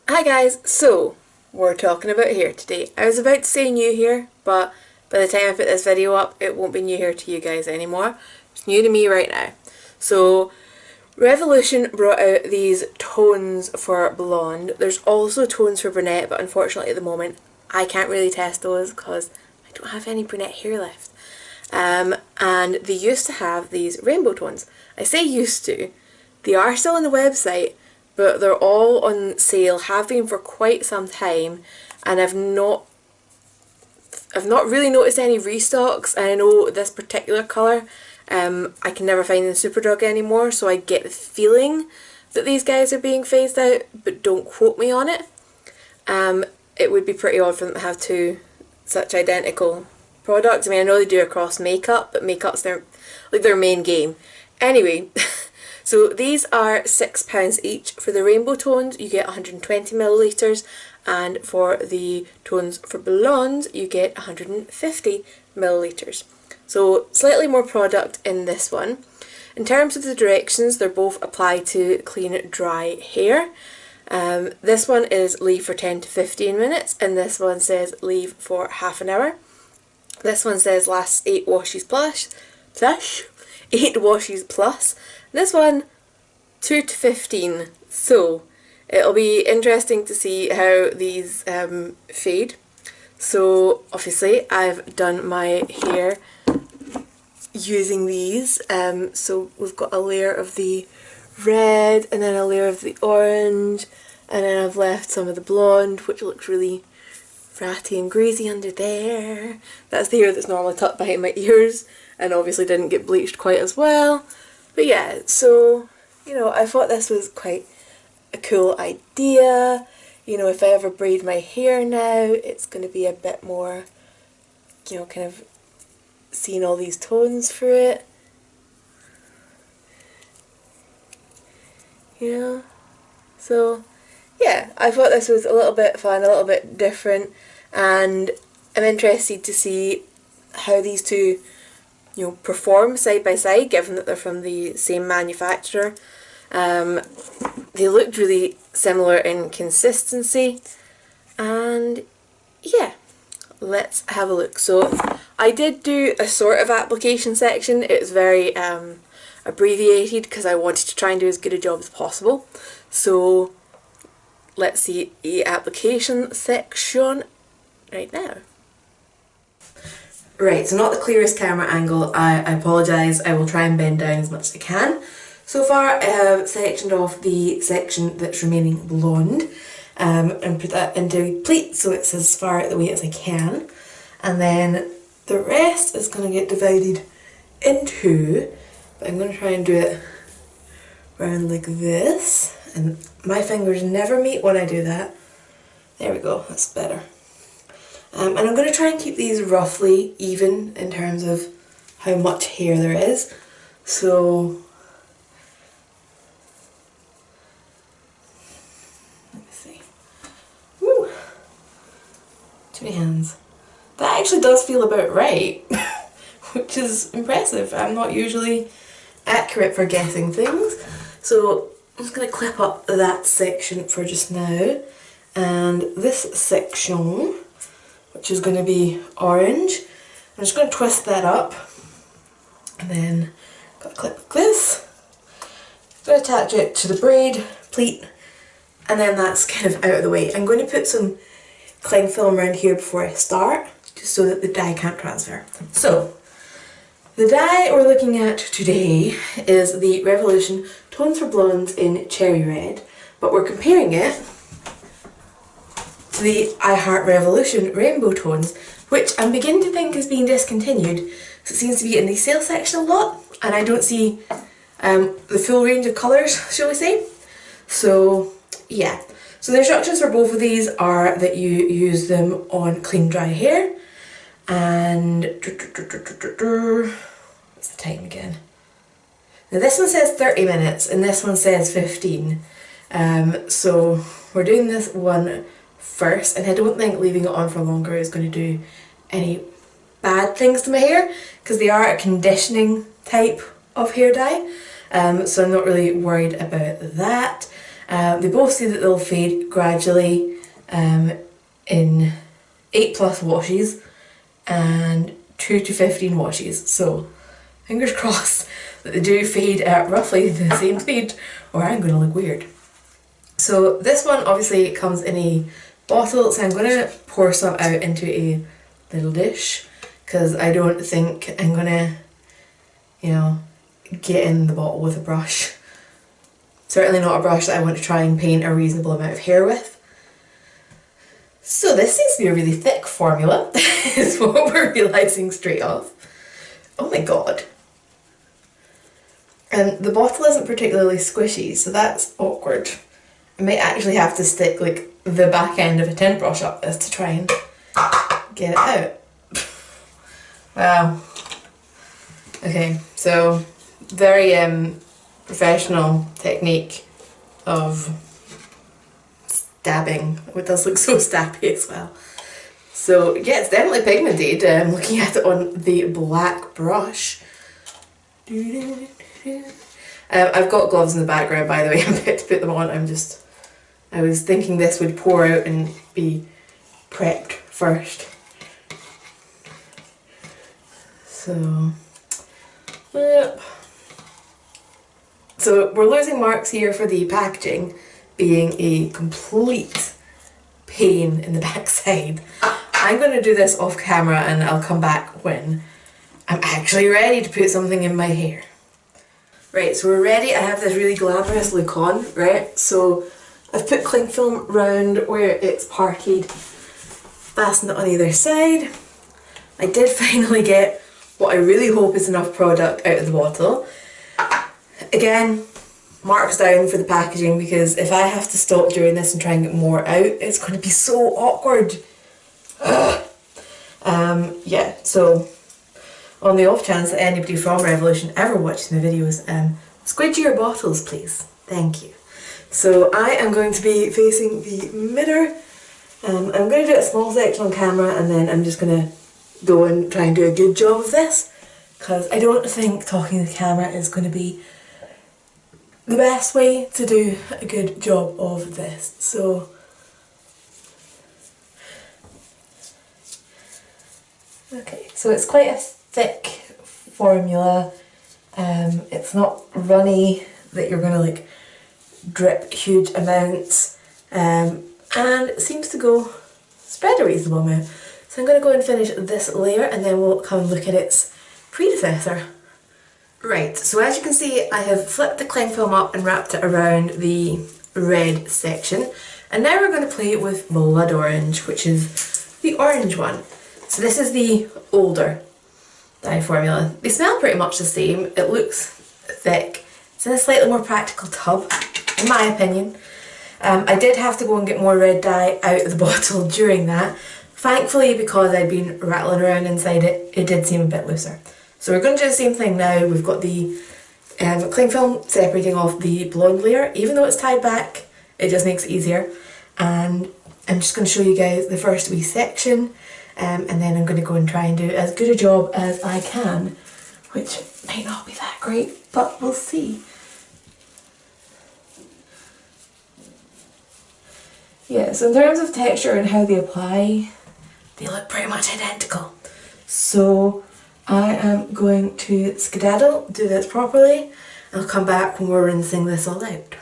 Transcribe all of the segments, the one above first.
Hi guys, so we're talking about hair today. I was about to say new hair, but by the time I put this video up, it won't be new hair to you guys anymore. It's new to me right now. So Revolution brought out these tones for blonde. There's also tones for brunette, but unfortunately at the moment I can't really test those because I don't have any brunette hair left. And they used to have these rainbow tones. I say used to. They are still on the website, but they're all on sale, have been for quite some time, and I've not really noticed any restocks. And I know this particular colour, I can never find in Superdrug anymore, so I get the feeling that these guys are being phased out, but don't quote me on it. It would be pretty odd for them to have two such identical products. I mean, I know they do across makeup, but makeup's their main game. Anyway, so these are £6 each. For the rainbow tones, you get 120 millilitres, and for the tones for blondes, you get 150 millilitres. So slightly more product in this one. In terms of the directions, they're both apply to clean, dry hair. This one is leave for 10 to 15 minutes, and this one says leave for half an hour. This one says lasts 8 washes plus. 8 washes plus. This one 2 to 15. So it'll be interesting to see how these fade. So obviously I've done my hair using these. So we've got a layer of the red and then a layer of the orange, and then I've left some of the blonde, which looks really ratty and greasy under there. That's the hair that's normally tucked behind my ears and obviously didn't get bleached quite as well. But yeah, so, you know, I thought this was quite a cool idea. You know, if I ever braid my hair now, it's going to be a bit more, you know, kind of seeing all these tones through it. You know? So, yeah, I thought this was a little bit fun, a little bit different, and I'm interested to see how these two, you know, perform side by side, given that they're from the same manufacturer. They looked really similar in consistency, and yeah, let's have a look. So I did do a sort of application section. It's very abbreviated because I wanted to try and do as good a job as possible. So let's see the application section right now. Right, so not the clearest camera angle, I apologise, I will try and bend down as much as I can. So far I have sectioned off the section that's remaining blonde and put that into a pleat so it's as far out the way as I can. And then the rest is going to get divided in two, but I'm going to try and do it around like this. And my fingers never meet when I do that. There we go, that's better. And I'm going to try and keep these roughly even in terms of how much hair there is. So, let me see. Woo! Too many hands. That actually does feel about right, which is impressive. I'm not usually accurate for guessing things. So I'm just going to clip up that section for just now. And this section, which is going to be orange, I'm just going to twist that up, and then got a clip like this. I'm going to attach it to the braid pleat, and then that's kind of out of the way. I'm going to put some cling film around here before I start, just so that the dye can't transfer. So the dye we're looking at today is the Revolution Tones for Blondes in Cherry Red, but we're comparing it to the I Heart Revolution Rainbow Tones, which I'm beginning to think is being discontinued. So it seems to be in the sale section a lot, and I don't see the full range of colours, shall we say. So yeah, so the instructions for both of these are that you use them on clean dry hair, and what's the time again? Now this one says 30 minutes and this one says 15. So we're doing this one first, and I don't think leaving it on for longer is going to do any bad things to my hair, because they are a conditioning type of hair dye, so I'm not really worried about that. They both say that they'll fade gradually in 8+ washes and 2 to 15 washes. So fingers crossed that they do fade at roughly the same speed, or I'm going to look weird. So this one obviously comes in a bottle, so I'm going to pour some out into a little dish because I don't think I'm going to, you know, get in the bottle with a brush. Certainly not a brush that I want to try and paint a reasonable amount of hair with. So this seems to be a really thick formula, is what we're realising straight off. Oh my god. And the bottle isn't particularly squishy, so that's awkward. I might actually have to stick like the back end of a tin brush up this to try and get it out. Wow. Okay, so very professional technique of dabbing. It does look so stabby as well. So yeah, it's definitely pigmented. I'm looking at it on the black brush. I've got gloves in the background, by the way. I'm about to put them on. I was thinking this would pour out and be prepped first. So, yep. So we're losing marks here for the packaging being a complete pain in the backside. I'm going to do this off camera and I'll come back when I'm actually ready to put something in my hair. Right, so we're ready. I have this really glamorous look on, right? So I've put cling film round where it's parted, fastened it on either side. I did finally get what I really hope is enough product out of the bottle. Again, marks down for the packaging because if I have to stop doing this and try and get more out, it's going to be so awkward. Yeah, so on the off chance that anybody from Revolution ever watching the videos, squidgy your bottles please, thank you. So I am going to be facing the mirror. I'm going to do a small section on camera and then I'm just going to go and try and do a good job of this because I don't think talking to the camera is going to be the best way to do a good job of this. So okay, so it's quite a thick formula. It's not runny that you're going to like drip huge amounts, and it seems to go spread a reasonable amount. So I'm going to go and finish this layer and then we'll come and look at its predecessor. Right, so as you can see I have flipped the cling film up and wrapped it around the red section, and now we're going to play with blood orange, which is the orange one. So this is the older dye formula. They smell pretty much the same, it looks thick, it's in a slightly more practical tub in my opinion. I did have to go and get more red dye out of the bottle during that. Thankfully, because I'd been rattling around inside it, it did seem a bit looser. So we're going to do the same thing now. We've got the cling film separating off the blonde layer. Even though it's tied back, it just makes it easier. And I'm just going to show you guys the first wee section, and then I'm going to go and try and do as good a job as I can, which might not be that great, but we'll see. Yeah, so in terms of texture and how they apply, they look pretty much identical. So I am going to skedaddle, do this properly, and I'll come back when we're rinsing this all out.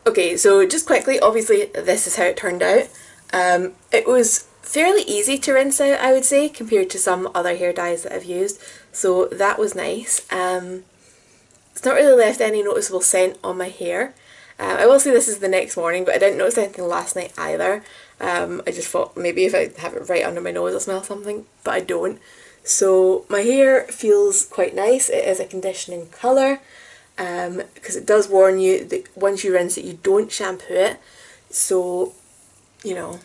Okay, so just quickly, obviously this is how it turned out. It was fairly easy to rinse out, I would say, compared to some other hair dyes that I've used, so that was nice. It's not really left any noticeable scent on my hair. I will say this is the next morning, but I didn't notice anything last night either. I just thought maybe if I have it right under my nose I'll smell something, but I don't. So my hair feels quite nice. It is a conditioning colour, because it does warn you that once you rinse it you don't shampoo it. So, you know,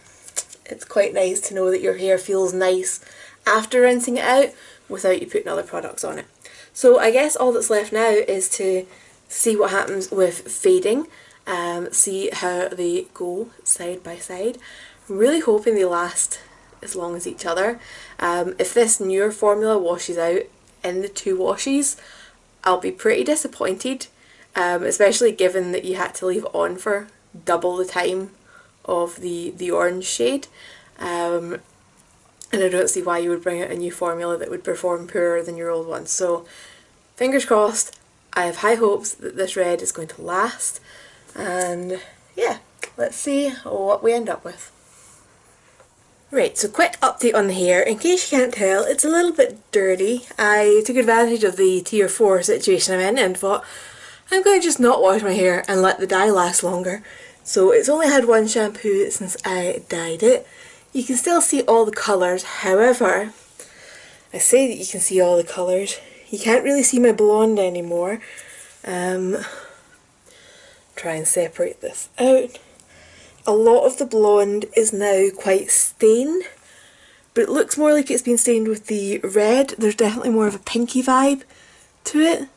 it's quite nice to know that your hair feels nice after rinsing it out without you putting other products on it. So I guess all that's left now is to see what happens with fading, see how they go side by side. I'm really hoping they last as long as each other. If this newer formula washes out in the 2 washes, I'll be pretty disappointed. especially given that you had to leave it on for double the time of the orange shade. And I don't see why you would bring out a new formula that would perform poorer than your old one. So fingers crossed, I have high hopes that this red is going to last, and yeah, let's see what we end up with. Right, so quick update on the hair. In case you can't tell, it's a little bit dirty. I took advantage of the tier 4 situation I'm in and thought, I'm going to just not wash my hair and let the dye last longer. So it's only had one shampoo since I dyed it. You can still see all the colours, however, I say that you can see all the colours. You can't really see my blonde anymore. Try and separate this out. A lot of the blonde is now quite stained, but it looks more like it's been stained with the red. There's definitely more of a pinky vibe to it,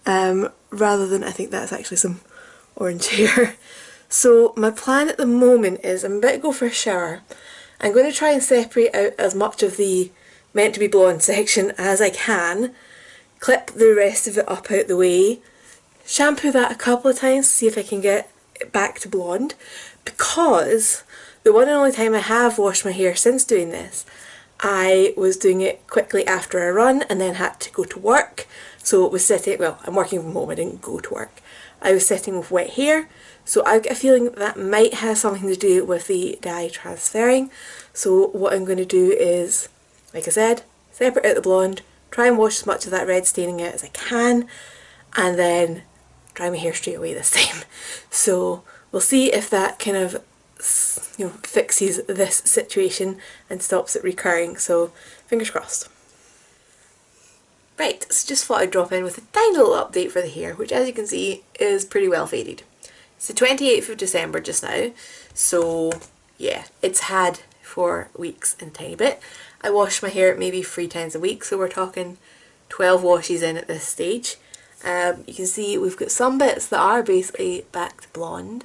rather than, I think that's actually some orange hair. So my plan at the moment is I'm about to go for a shower. I'm going to try and separate out as much of the meant to be blonde section as I can, clip the rest of it up out the way, shampoo that a couple of times to see if I can get it back to blonde, because the one and only time I have washed my hair since doing this, I was doing it quickly after a run and then had to go to work. So it was sitting, well, I'm working from home, I didn't go to work. I was sitting with wet hair, so I get a feeling that might have something to do with the dye transferring. So what I'm going to do is, like I said, separate out the blonde, try and wash as much of that red staining out as I can, and then dry my hair straight away this time. So we'll see if that kind of, you know, fixes this situation and stops it recurring. So fingers crossed. Right, so just thought I'd drop in with a tiny little update for the hair, which as you can see is pretty well faded. It's the 28th of December just now, so yeah, it's had for weeks and a tiny bit. I wash my hair maybe 3 times a week, so we're talking 12 washes in at this stage. You can see we've got some bits that are basically back to blonde,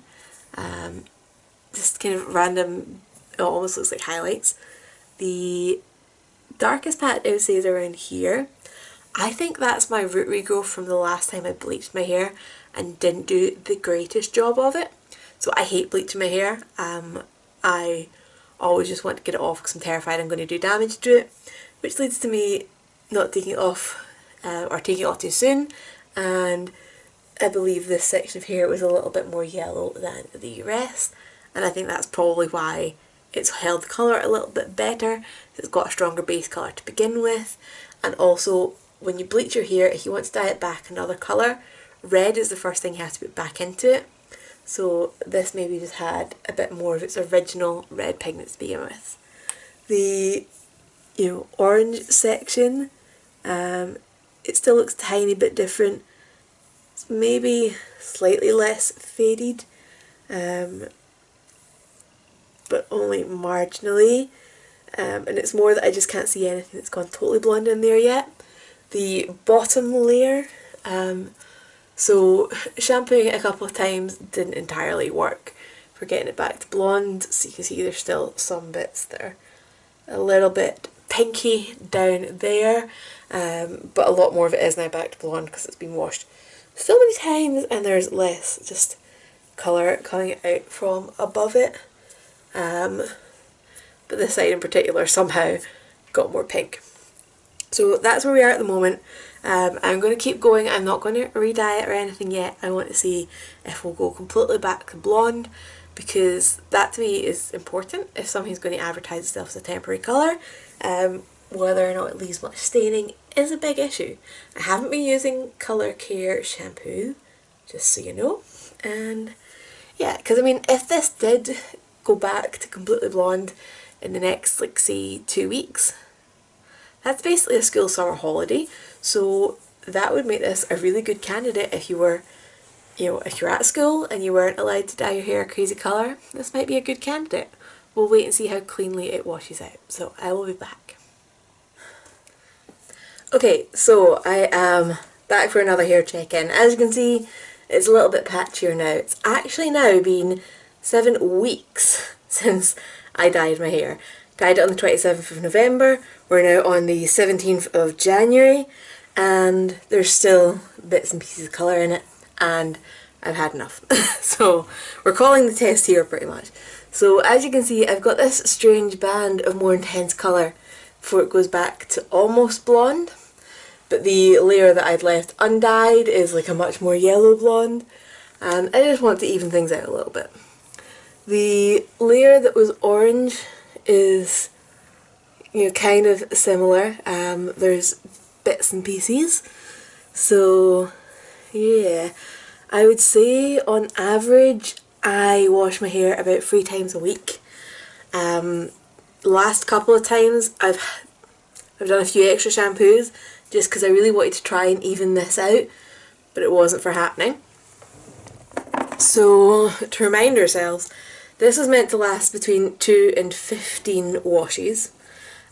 just kind of random, it almost looks like highlights. The darkest patch I would say is around here. I think that's my root regrowth from the last time I bleached my hair and didn't do the greatest job of it. So I hate bleaching my hair. I always just want to get it off because I'm terrified I'm going to do damage to it, which leads to me not taking it off or taking it off too soon. And I believe this section of hair was a little bit more yellow than the rest, and I think that's probably why it's held the colour a little bit better. It's got a stronger base colour to begin with, and also when you bleach your hair, if you want to dye it back another colour, red is the first thing you have to put back into it. So this maybe just had a bit more of its original red pigment to begin with. The orange section, it still looks a tiny bit different. It's maybe slightly less faded, but only marginally. And it's more that I just can't see anything that's gone totally blonde in there yet. The bottom layer, so shampooing it a couple of times didn't entirely work for getting it back to blonde. So you can see there's still some bits that are a little bit pinky down there, but a lot more of it is now back to blonde because it's been washed so many times and there's less just colour coming out from above it. But this side in particular somehow got more pink. So that's where we are at the moment. I'm going to keep going. I'm not going to re-dye it or anything yet. I want to see if we'll go completely back to blonde, because that to me is important. If something's going to advertise itself as a temporary colour, whether or not it leaves much staining is a big issue. I haven't been using Colour Care shampoo, just so you know. And yeah, because I mean, if this did go back to completely blonde in the next, like, say 2 weeks, that's basically a school summer holiday, so that would make this a really good candidate if you were, if you're at school and you weren't allowed to dye your hair a crazy colour. This might be a good candidate. We'll wait and see how cleanly it washes out, so I will be back. Okay, so I am back for another hair check-in. As you can see, it's a little bit patchier now. It's actually now been 7 weeks since I dyed my hair. Dyed it on the 27th of November, we're now on the 17th of January, and there's still bits and pieces of colour in it, and I've had enough. So we're calling the test here pretty much. So as you can see, I've got this strange band of more intense colour before it goes back to almost blonde, but the layer that I'd left undyed is like a much more yellow blonde, and I just want to even things out a little bit. The layer that was orange is, you know, kind of similar. There's bits and pieces. So yeah, I would say on average I wash my hair about 3 times a week. Last couple of times I've done a few extra shampoos just because I really wanted to try and even this out, but it wasn't for happening. So to remind ourselves, this was meant to last between 2 and 15 washes,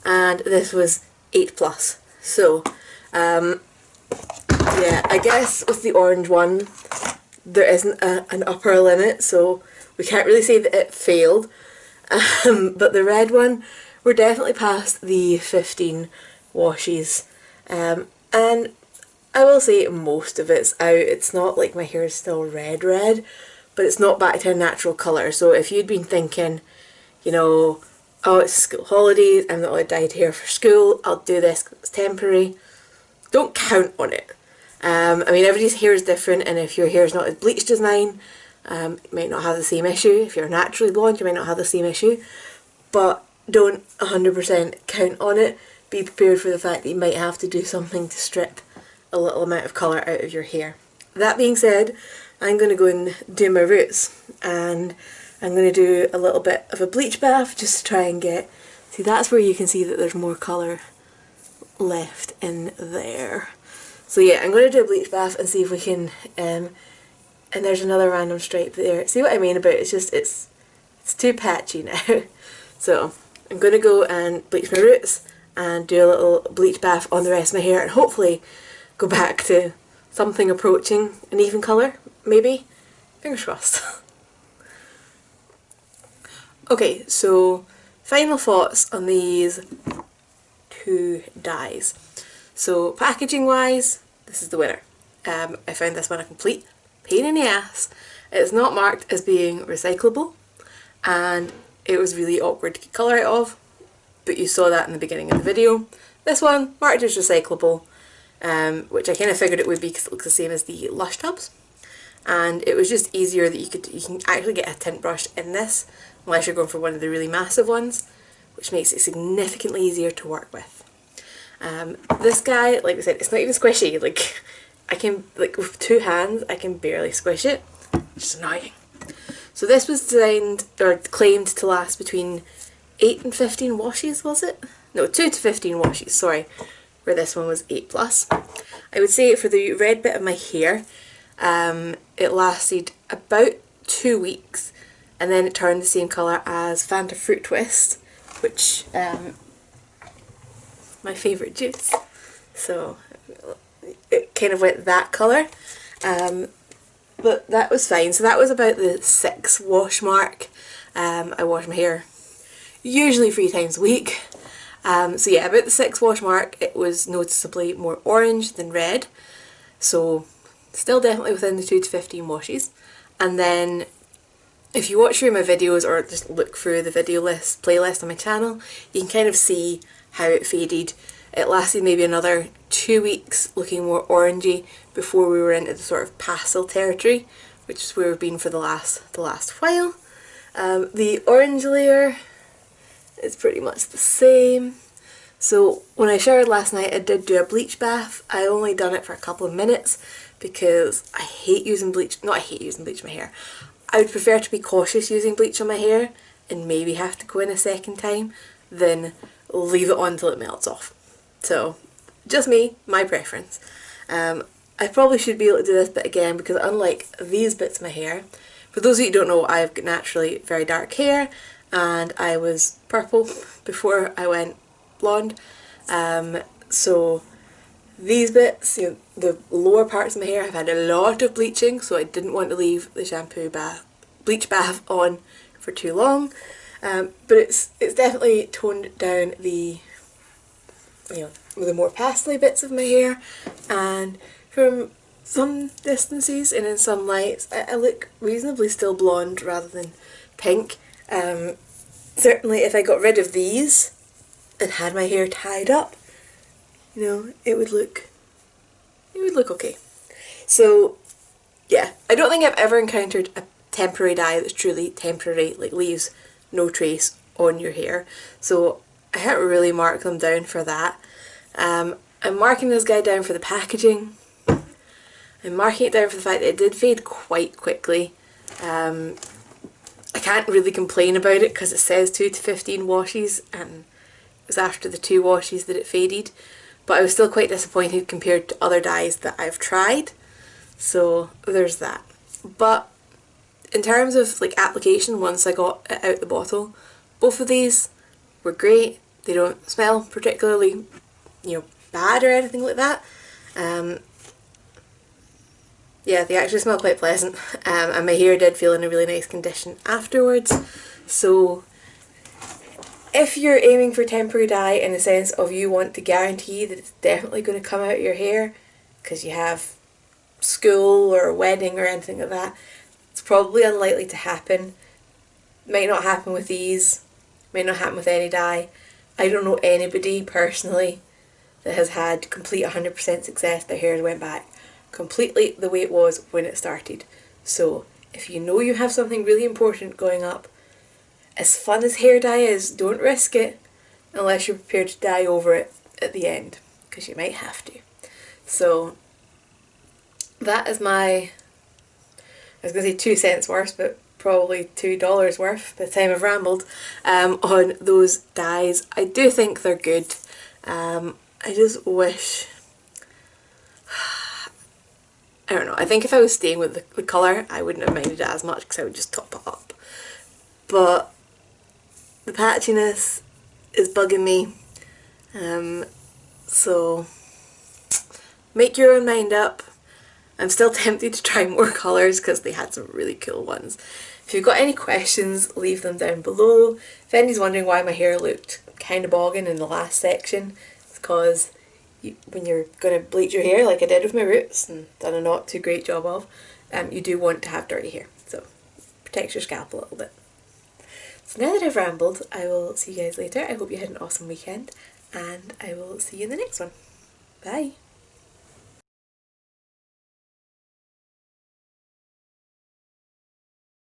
and this was 8 plus. So yeah, I guess with the orange one there isn't an upper limit, so we can't really say that it failed. But the red one, we're definitely past the 15 washes, and I will say most of it's out. It's not like my hair is still red, but it's not back to a natural colour. So if you'd been thinking, you know, oh, it's school holidays, I'm not allowed dyed hair for school, I'll do this because it's temporary, don't count on it. I mean, everybody's hair is different, and if your hair is not as bleached as mine, you might not have the same issue. If you're naturally blonde, you might not have the same issue, but don't 100% count on it. Be prepared for the fact that you might have to do something to strip a little amount of colour out of your hair. That being said, I'm going to go and do my roots, and I'm going to do a little bit of a bleach bath just to try and get, see, that's where you can see that there's more colour left in there. So yeah, I'm going to do a bleach bath and see if we can, and there's another random stripe there. See what I mean about it? It's just, it's too patchy now. So I'm going to go and bleach my roots and do a little bleach bath on the rest of my hair, and hopefully go back to something approaching an even colour, maybe. Fingers crossed. Okay, so final thoughts on these 2 dyes. So packaging wise, this is the winner. I found this one a complete pain in the ass. It's not marked as being recyclable, and it was really awkward to get colour out of, but you saw that in the beginning of the video. This one marked as recyclable, which I kind of figured it would be because it looks the same as the Lush tubs, and it was just easier that you can actually get a tint brush in this unless you're going for one of the really massive ones, which makes it significantly easier to work with. This guy, like I said, it's not even squishy. Like, I can, like, with 2 hands I can barely squish it. It's just annoying. So this was designed, or claimed to last between 8 and 15 washes, was it? No, 2 to 15 washes, sorry, where this one was 8 plus. I would say for the red bit of my hair, it lasted about 2 weeks, and then it turned the same colour as Fanta Fruit Twist, which, my favourite juice. So it kind of went that colour, but that was fine. So that was about the 6 wash mark. I wash my hair usually 3 times a week. So yeah, about the 6 wash mark, it was noticeably more orange than red. So still definitely within the 2 to 15 washes. And then if you watch through my videos or just look through the video list playlist on my channel, you can kind of see how it faded. It lasted maybe another 2 weeks looking more orangey before we were into the sort of pastel territory, which is where we've been for the last while. The orange layer is pretty much the same. So when I showered last night, I did do a bleach bath. I only done it for a couple of minutes because I hate using bleach. Not I hate using bleach on my hair. I would prefer to be cautious using bleach on my hair and maybe have to go in a second time than leave it on until it melts off. So just me, my preference. I probably should be able to do this bit again because unlike these bits of my hair, for those of you who don't know, I've got naturally very dark hair and I was purple before I went blonde. So these bits, you know, the lower parts of my hair have had a lot of bleaching, so I didn't want to leave the bleach bath on for too long. But it's definitely toned down the, you know, the more pastely bits of my hair, and from some distances, and in some lights I look reasonably still blonde rather than pink. Certainly if I got rid of these and had my hair tied up, you know, it would look okay. So yeah, I don't think I've ever encountered a temporary dye that's truly temporary, like leaves no trace on your hair. So I can't really mark them down for that. I'm marking this guy down for the packaging. I'm marking it down for the fact that it did fade quite quickly. I can't really complain about it because it says 2 to 15 washes, and it was after the 2 washes that it faded. But I was still quite disappointed compared to other dyes that I've tried. So there's that. But in terms of like application, once I got it out the bottle, both of these were great. They don't smell particularly, you know, bad or anything like that. Yeah, they actually smell quite pleasant, and my hair did feel in a really nice condition afterwards. So if you're aiming for temporary dye in the sense of you want to guarantee that it's definitely going to come out of your hair because you have school or a wedding or anything like that, it's probably unlikely to happen. Might not happen with these, might not happen with any dye. I don't know anybody personally that has had complete 100% success. Their hair went back completely the way it was when it started. So if you know you have something really important going up, as fun as hair dye is, don't risk it unless you're prepared to dye over it at the end, because you might have to. So that is my, I was going to say 2 cents worth, but probably $2 worth by the time I've rambled, on those dyes. I do think they're good. I just wish, I don't know, I think if I was staying with the colour I wouldn't have minded it as much because I would just top it up. But the patchiness is bugging me, so make your own mind up. I'm still tempted to try more colours because they had some really cool ones. If you've got any questions, leave them down below. If anybody's wondering why my hair looked kind of bogging in the last section, it's because when you're going to bleach your hair like I did with my roots and done a not too great job of, you do want to have dirty hair, so protects your scalp a little bit. So now that I've rambled, I will see you guys later. I hope you had an awesome weekend, and I will see you in the next one. Bye!